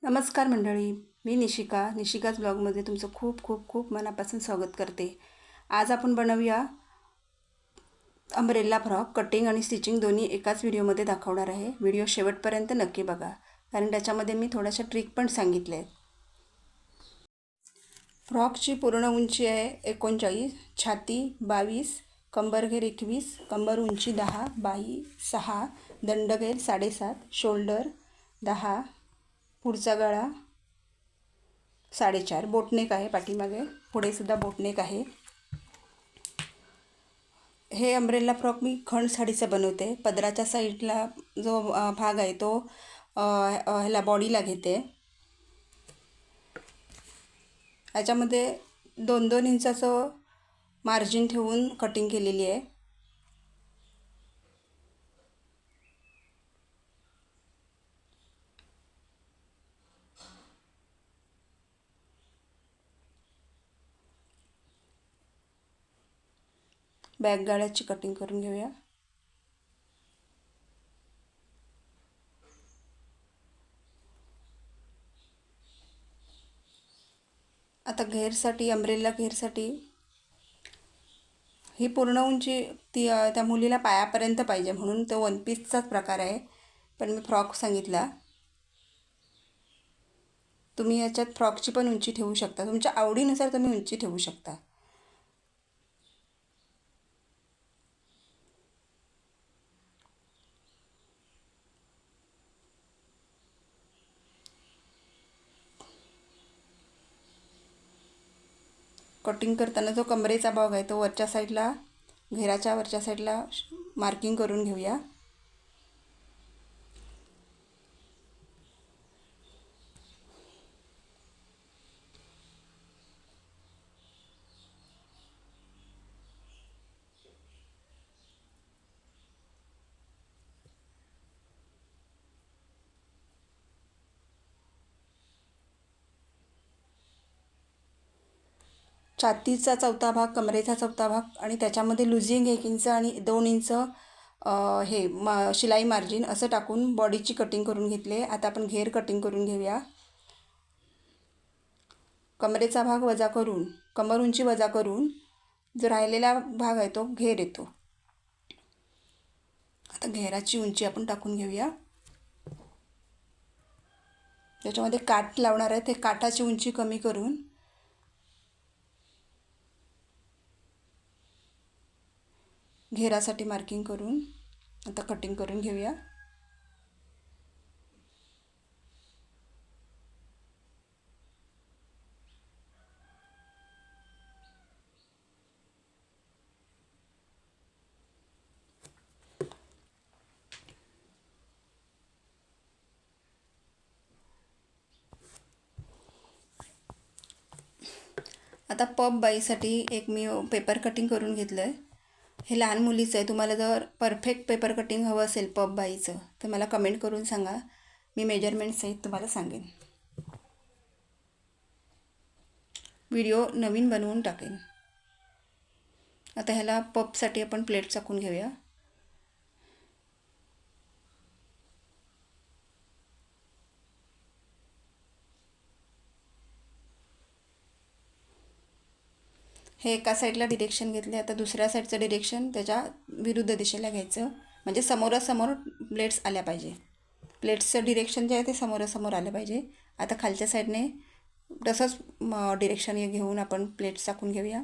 नमस्कार मंडळी, मी निशिकाच ब्लॉगमध्ये तुमचं खूप खूप खूप मनापासून स्वागत करते. आज आपण बनवूया अम्ब्रेला फ्रॉक. कटिंग आणि स्टिचिंग दोन्ही एकाच व्हिडिओमध्ये दाखवणार आहे. व्हिडिओ शेवटपर्यंत नक्की बघा, कारण त्याच्यामध्ये मी थोड्याशा ट्रिक पण सांगितले आहेत. फ्रॉकची पूर्ण उंची आहे 39, छाती 22, कंबरघेर 21, कंबर उंची 10, बाही 6, दंडघेर 7.5, शोल्डर 10, पुढचा गळा 4.5, बोटनेक आहे पाठीमागे, पुढे सुद्धा बोटनेक आहे. हे अम्ब्रेला फ्रॉक मी खण साडीचा बनवते. पदराच्या साईडला जो भाग आहे तो ह्याला बॉडीला घेते. ह्याच्यामध्ये 2-2 इंचाचं मार्जिन ठेवून कटिंग केलेली आहे. बॅक गाळ्याची कटिंग करून घेऊया. आता घेरसाठी, अम्ब्रेला घेरसाठी ही पूर्ण उंची त्या मुलीला पायापर्यंत पाहिजे, म्हणून तो वन पीसचाच प्रकार आहे, पण मी फ्रॉक सांगितला. तुम्ही याच्यात फ्रॉकची पण उंची ठेवू शकता. तुमच्या आवडीनुसार तुम्ही उंची ठेवू शकता. कटिंग करताना जो कमरेचा भाग आहे तो वरच्या साईडला, घेराच्या वरच्या साईडला मार्किंग करून घेऊया. छातीचा चौथा भाग, कमरेचा चौथा भाग आणि त्याच्यामध्ये लुझिंग 1 इंच आणि 2 इंच शिलाई मार्जिन असं टाकून बॉडीची कटिंग करून घेतले. आता आपण घेर कटिंग करून घेऊया. कमरेचा भाग वजा करून, कमर उंची वजा करून जो राहिलेला भाग आहे तो घेर येतो. आता घेराची उंची आपण टाकून घेऊया. त्याच्यामध्ये काठ लावणार आहे, ते काठाची उंची कमी करून घेरासाठी मार्किंग करून आता कटिंग करून घेऊया. आता पप बाईसाठी एक मी पेपर कटिंग करून घेतलं आहे. हे लहान मुलीचं आहे. तुम्हाला जर परफेक्ट पेपर कटिंग हवं असेल पप बाईचं तर मला कमेंट करून सांगा, मी मेजरमेंटसहित तुम्हाला सांगेन. व्हिडिओ नवीन बनवून टाकेन. आता ह्याला पपसाठी आपण प्लेट चाकून घेऊया. हे एका साईडला डिरेक्शन घेतले. आता दुसऱ्या साईडचं डिरेक्शन त्याच्या विरुद्ध दिशेला घ्यायचं, म्हणजे समोरासमोर प्लेट्स आल्या पाहिजे. प्लेट्सचं डिरेक्शन जे आहे ते समोरासमोर आलं पाहिजे. आता खालच्या साईडने तसंच डिरेक्शन घेऊन आपण प्लेट्स टाकून घेऊया.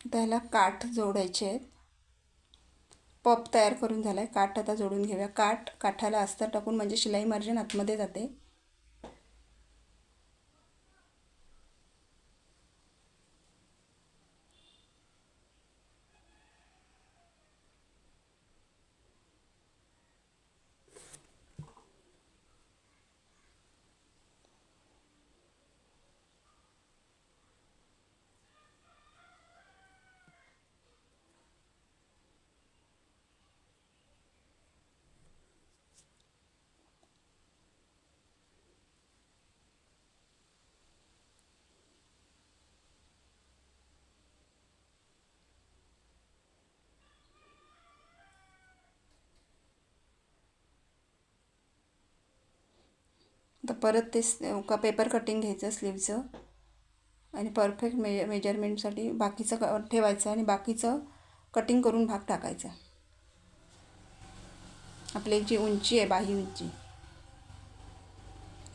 त्याला काठ जोडायचे आहेत. पप तयार करून झाला आहे. काठ आता जोडून घेऊया. काठाला अस्तर टाकून, म्हणजे शिलाई मार्जिन आतमध्ये जाते. आता परत ते पेपर कटिंग घ्यायचं स्लीवचं आणि परफेक्ट मेजरमेंटसाठी बाकीचं ठेवायचं आणि बाकीचं कटिंग करून भाग टाकायचा. आपली जी उंची आहे बाही उंची,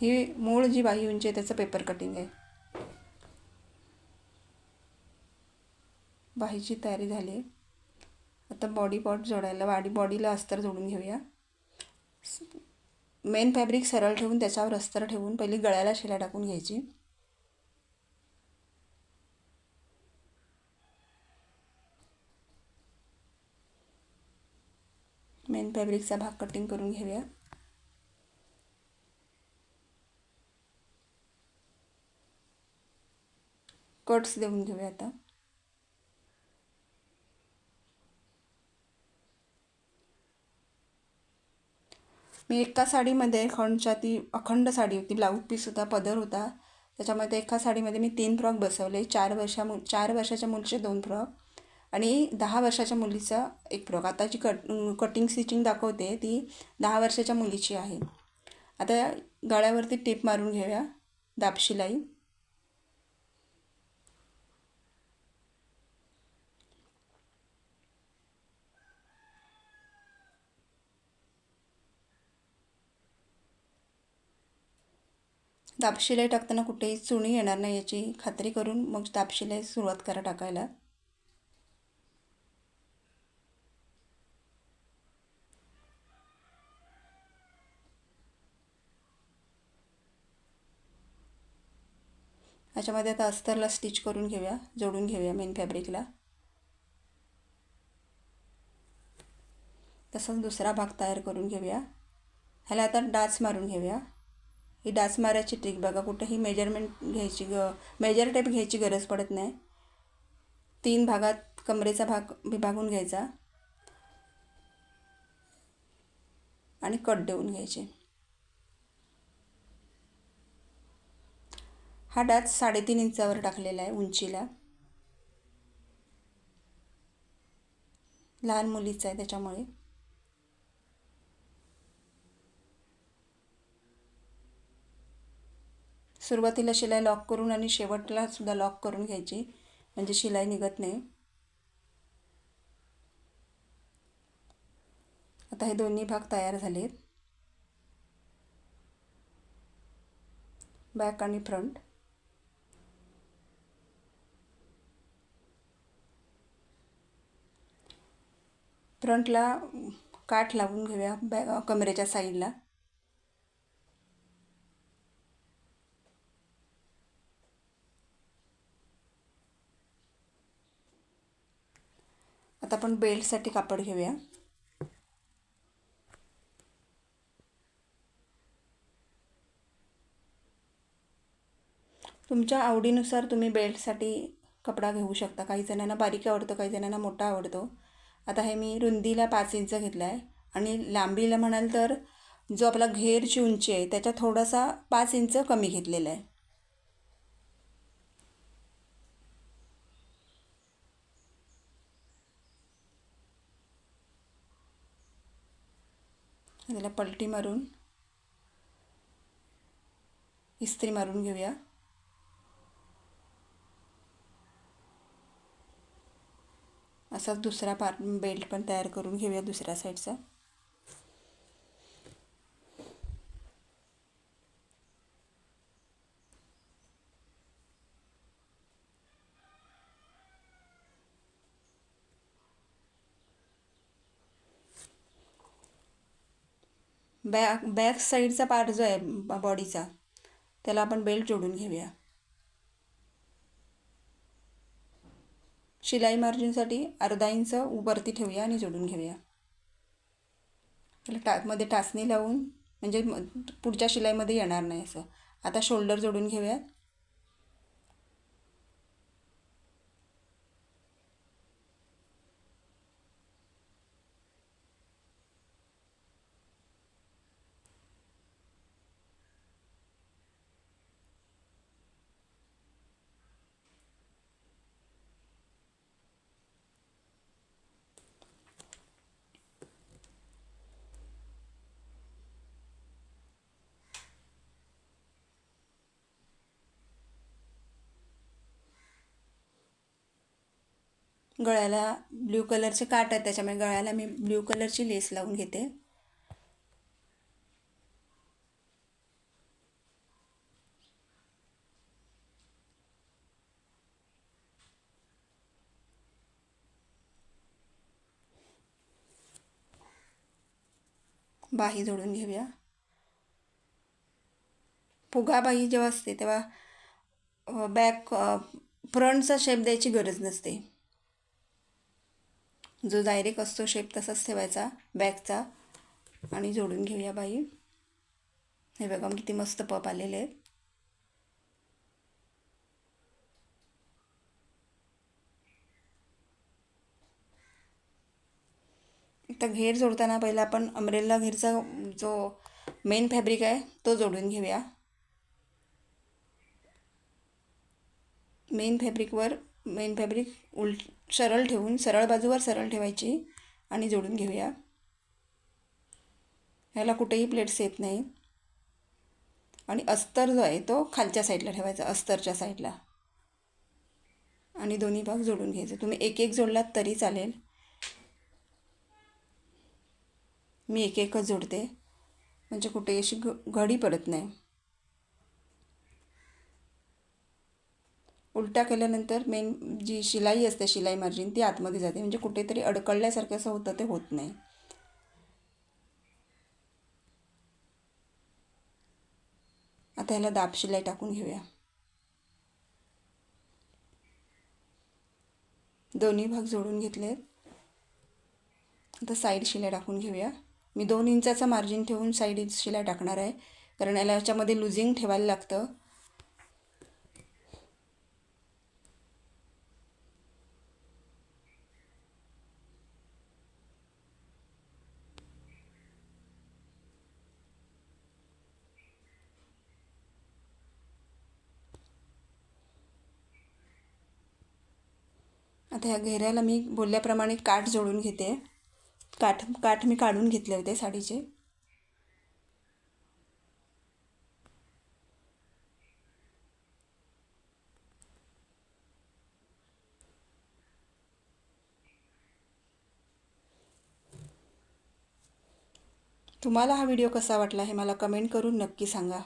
ही मूळ जी बाही उंची आहे त्याचं पेपर कटिंग आहे. बाहीची तयारी झाली. आता बॉडी पार्ट जोडायला बॉडीला अस्तर जोडून घेऊया. मेन फॅब्रिक सरळ ठेवून त्याच्यावर अस्तर ठेवून पहिली गळ्याला शिलाई टाकून घ्यायची. मेन फॅब्रिकचा भाग कटिंग करून घेऊया. कट्स देऊन घेऊया. आता मी एका साडीमध्ये अखंड साडी होती, ब्लाऊज पीस होता, पदर होता. त्याच्यामध्ये एका साडीमध्ये मी 3 फ्रॉक बसवले. 4 वर्षाच्या मुलीचे 2 फ्रॉक आणि 10 वर्षाच्या मुलीचा 1 फ्रॉक. आता जी कटिंग स्टिचिंग दाखवते ती 10 वर्षाच्या मुलीची आहे. आता गळ्यावरती टिप मारून घेऊया, दाब शिलाई. दाब शिलाई टाकताना कुठेही चुणी येणार नाही याची खात्री करून मग दाब शिलाई सुरुवात करा टाकायला. ह्याच्यामध्ये आता अस्तरला स्टिच करून घेऊया, जोडून घेऊया मेन फॅब्रिकला. तसंच दुसरा भाग तयार करून घेऊया. ह्याला आता डाच मारून घेऊया. ही डाच मारायची ट्रिक बघा, कुठेही मेजर टेप घ्यायची गरज पडत नाही. 3 भागात कमरेचा भाग विभागून घ्यायचा आणि कट देऊन घ्यायचे. हा डाच 3.5 इंचावर टाकलेला आहे उंचीला. लहान मुलीचा आहे त्याच्यामुळे. सुरुवातीला शिलाई लॉक करून आणि शेवटला सुद्धा लॉक करून घ्यायची, म्हणजे शिलाई निघत नाही. आता हे दोन्ही भाग तयार झालेत, बॅक आणि फ्रंट. फ्रंटला काठ लावून घेऊया कमरेच्या साईडला. आता आपण बेल्टसाठी कापड घेऊया. तुमच्या आवडीनुसार तुम्ही बेल्टसाठी कपडा घेऊ शकता. काही जणांना बारीक आवडतो, काही जणांना मोठा आवडतो. आता हे मी रुंदीला 5 इंच घेतला आहे आणि लांबीला म्हणाल तर जो आपला घेरची उंची आहे त्याच्या थोडासा 5 इंच कमी घेतलेला आहे. त्याला पलटी मारून इस्त्री मारून घेऊया. असाच दुसरा बेल्ट पण तयार करून घेऊया दुसऱ्या साईडचा. बॅक साईडचा पार्ट जो आहे बॉडीचा त्याला आपण बेल्ट जोडून घेऊया. शिलाई मार्जिनसाठी अर्धा इंच वरती ठेवूया आणि जोडून घेऊया. त्याला मध्ये टाचणी लावून म्हणजे पुढच्या शिलाईमध्ये येणार नाही असं. आता शोल्डर जोडून घेऊया. गळ्याला ब्ल्यू कलरचे काठ आहेत, त्याच्यामुळे गळ्याला मी ब्ल्यू कलरची लेस लावून घेते. बाही जोडून घेऊया. फुगा बाही जेव्हा असते तेव्हा बॅक फ्रंटचा शेप द्यायची गरज नसते. जो डायरेक्ट असतो शेप तसाच ठेवायचा बॅकचा आणि जोडून घेऊया बाही. हे बघा किती मस्त पप आलेले आहेत. आता घेर जोडताना पहिला आपण अम्ब्रेला घेरचा जो मेन फॅब्रिक आहे तो जोडून घेऊया. मेन फॅब्रिक सरळ ठेवून सरळ बाजूवर सरळ ठेवायची आणि जोडून घेऊया. ह्याला कुठेही प्लेट्स येत नाही. आणि अस्तर जो आहे तो खालच्या साईडला ठेवायचा, अस्तरच्या साईडला, आणि दोन्ही भाग जोडून घ्यायचे. तुम्ही एक एक जोडलात तरी चालेल. मी एक एकच जोडते म्हणजे कुठे अशी घडी पडत नाही. उलटा केल्यानंतर मेन जी शिलाई असते, शिलाई मार्जिन, ती आतमध्ये जाते, म्हणजे कुठेतरी अडकळल्यासारखं असं होतं, ते होत नाही. आता ह्याला दाब शिलाई टाकून घेऊया. दोन्ही भाग जोडून घेतलेत. आता साईड शिलाई टाकून घेऊया. मी 2 इंचाचा मार्जिन ठेवून साईड शिलाई टाकणार आहे, कारण याच्यामध्ये लुझिंग ठेवायला लागतं. आता ह्या घेऱ्याला मी बोलल्याप्रमाणे काठ जोडून घेते. काठ मी काढून घेतले होते साडीचे. तुम्हाला हा व्हिडिओ कसा वाटला हे मला कमेंट करून नक्की सांगा.